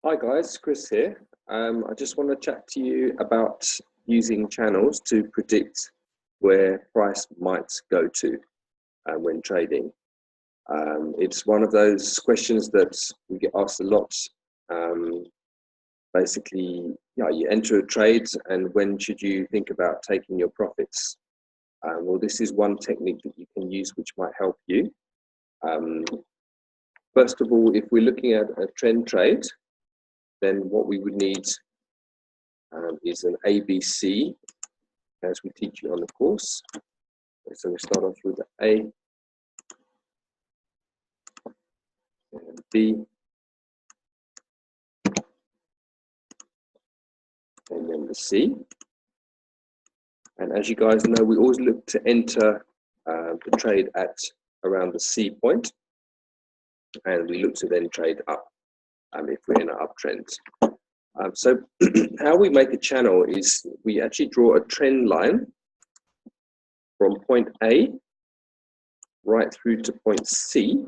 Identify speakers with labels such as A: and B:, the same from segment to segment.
A: Hi guys, Chris here. I just want to chat to you about using channels to predict where price might go to when trading. It's one of those questions that we get asked a lot. Basically, you enter a trade and when should you think about taking your profits? Well, this is one technique that you can use which might help you. First of all, if we're looking at a trend trade, then what we would need is an ABC, as we teach you on the course. So we start off with the A, and B, and then the C. And as you guys know, we always look to enter the trade at around the C point, and we look to then trade up if we're in an uptrend. So how we make a channel is we actually draw a trend line from point A right through to point C.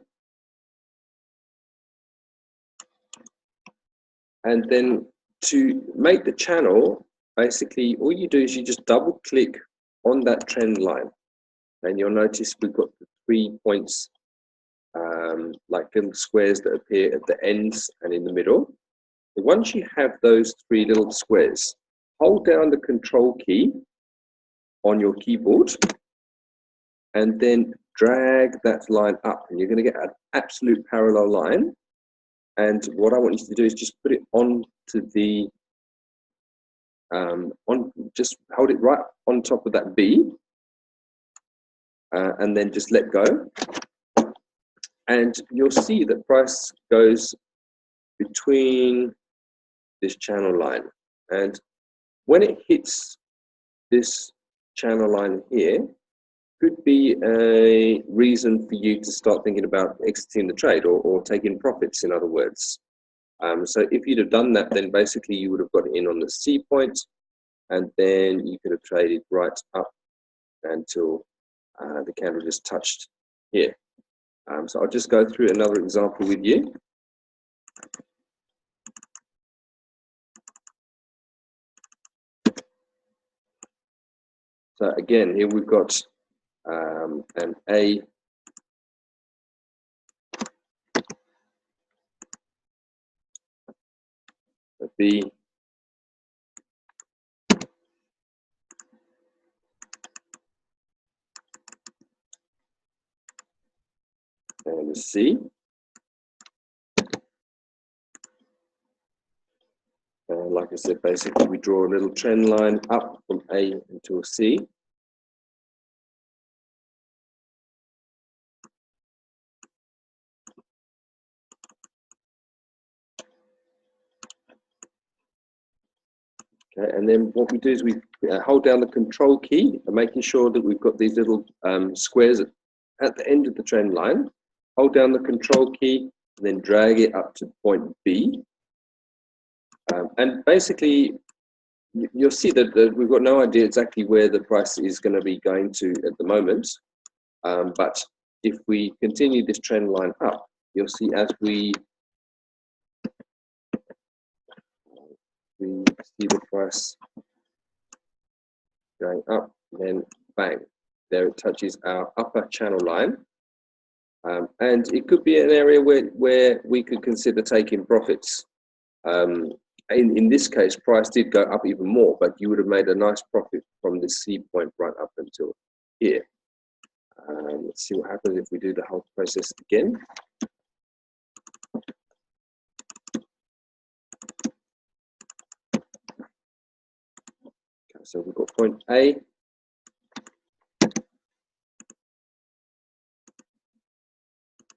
A: And then to make the channel, basically all you do is you just double click on that trend line. And you'll notice we've got the 3 points, like little squares that appear at the ends and in the middle. Once you have those 3 little squares, hold down the control key on your keyboard and then drag that line up. And you're going to get an absolute parallel line. And what I want you to do is just put it onto the, just hold it right on top of that B, and then just let go. And you'll see that price goes between this channel line. And when it hits this channel line here, could be a reason for you to start thinking about exiting the trade or taking profits, in other words. So if you'd have done that, then basically you would have got in on the C point, and then you could have traded right up until the candle just touched here. So I'll just go through another example with you. So again, here we've got an A, a B, and a C. Like I said, basically we draw a little trend line up from A until C. Okay, and then what we do is we hold down the control key and making sure that we've got these little squares at the end of the trend line. Hold down the control key and then drag it up to point B. And basically, you'll see that we've got no idea exactly where the price is going to be going to at the moment. But if we continue this trend line up, you'll see as we see the price going up, then bang, there it touches our upper channel line. And it could be an area where we could consider taking profits. In this case, price did go up even more, but you would have made a nice profit from the C point right up until here. Let's see what happens if we do the whole process again. Okay, so we've got point A,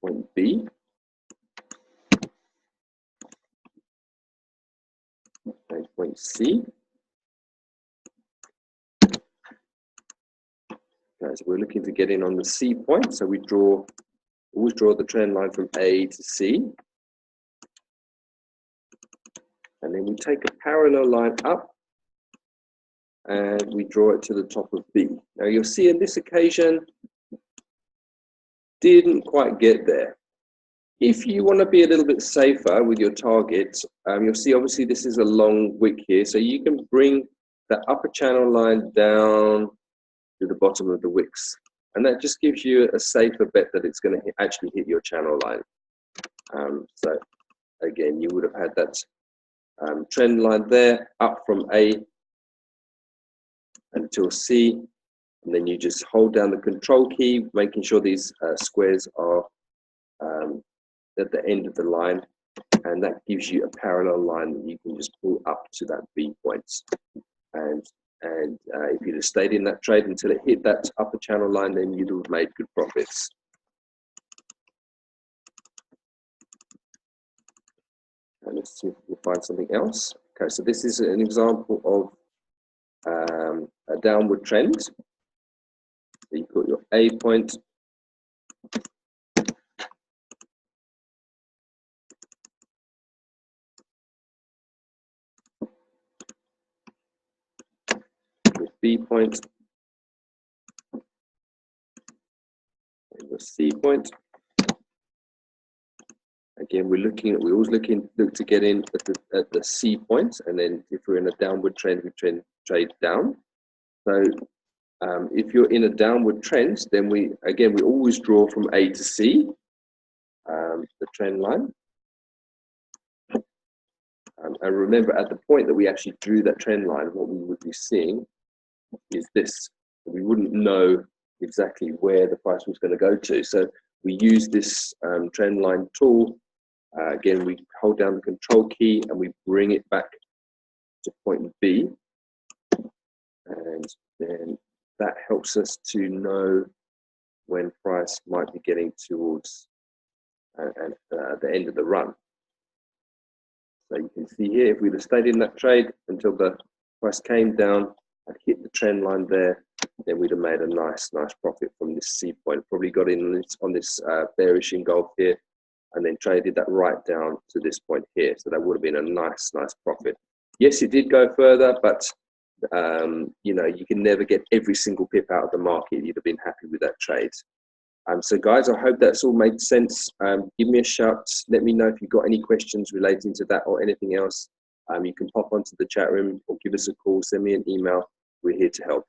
A: point B, and point C. Okay, so we're looking to get in on the C point, so we always draw the trend line from A to C. And then we take a parallel line up and we draw it to the top of B. Now you'll see in this occasion, didn't quite get there. If you want to be a little bit safer with your target, you'll see obviously this is a long wick here, so you can bring that upper channel line down to the bottom of the wicks, and that just gives you a safer bet that it's going to actually hit your channel line. So again, you would have had that trend line there up from A until C, and then you just hold down the control key, making sure these squares are at the end of the line, and that gives you a parallel line that you can just pull up to that B point. And if you'd have stayed in that trade until it hit that upper channel line, then you'd have made good profits. And let's see if we can find something else. Okay, so this is an example of a downward trend. So you've got your A point, your B point, and your C point. Again, we're always look to get in at the C point, and then if we're in a downward trend, we trade down. So if you're in a downward trend, then we always draw from A to C, the trend line. And remember, at the point that we actually drew that trend line, what we would be seeing is this. We wouldn't know exactly where the price was going to go to. So we use this trend line tool. Again, we hold down the control key and we bring it back to point B. And then that helps us to know when price might be getting towards the end of the run. So you can see here, if we'd have stayed in that trade until the price came down and hit the trend line there, then we'd have made a nice profit from this C point. Probably got in on this bearish engulf here, and then traded that right down to this point here. So that would have been a nice profit. Yes, it did go further, but you know, you can never get every single pip out of the market. You'd have been happy with that trade. So guys, I hope that's all made sense. Give me a shout. Let me know if you've got any questions relating to that or anything else. You can pop onto the chat room or give us a call, send me an email. We're here to help.